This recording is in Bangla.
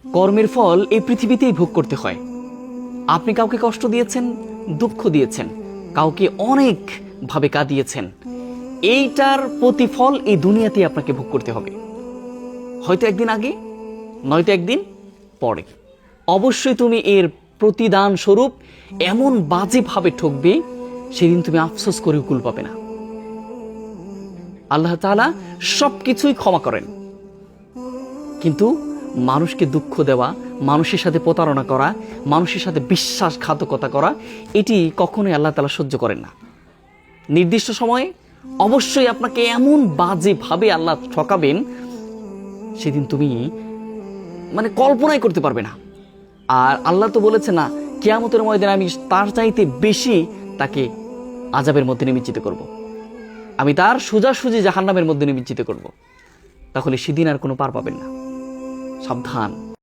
কর্মের ফল এই পৃথিবীতেই ভোগ করতে হয়। আপনি কাউকে কষ্ট দিয়েছেন, দুঃখ দিয়েছেন, কাউকে অনেক ভাবে কাঁদিয়েছেন, এইটার প্রতিফল এই দুনিয়াতেই আপনাকে ভোগ করতে হবে। হয়তো একদিন আগে, নয়তো একদিন পরে। অবশ্যই তুমি এর প্রতিদান স্বরূপ এমন বাজেভাবে ঠকবে, সেদিন তুমি আফসোস করে কুল পাবে না। আল্লাহ তাআলা সবকিছুই ক্ষমা করেন, কিন্তু মানুষকে দুঃখ দেওয়া, মানুষের সাথে প্রতারণা করা, মানুষের সাথে বিশ্বাসঘাতকতা করা, এটি কখনোই আল্লাহ তাআলা সহ্য করেন না। নির্দিষ্ট সময়ে অবশ্যই আপনাকে এমন বাজেভাবে আল্লাহ ঠকাবেন, সেদিন তুমি কল্পনাই করতে পারবে না। আর আল্লাহ তো বলেছে না, কিয়ামতের ময়দানে আমি তার চাইতে বেশি তাকে আযাবের মধ্যে নিমজ্জিত করব, আমি তার সোজাসুজি জাহান্নামের মধ্যে নিমজ্জিত করব। তাহলে সেদিন আর কোনো পার পাবেন না। সাবধান।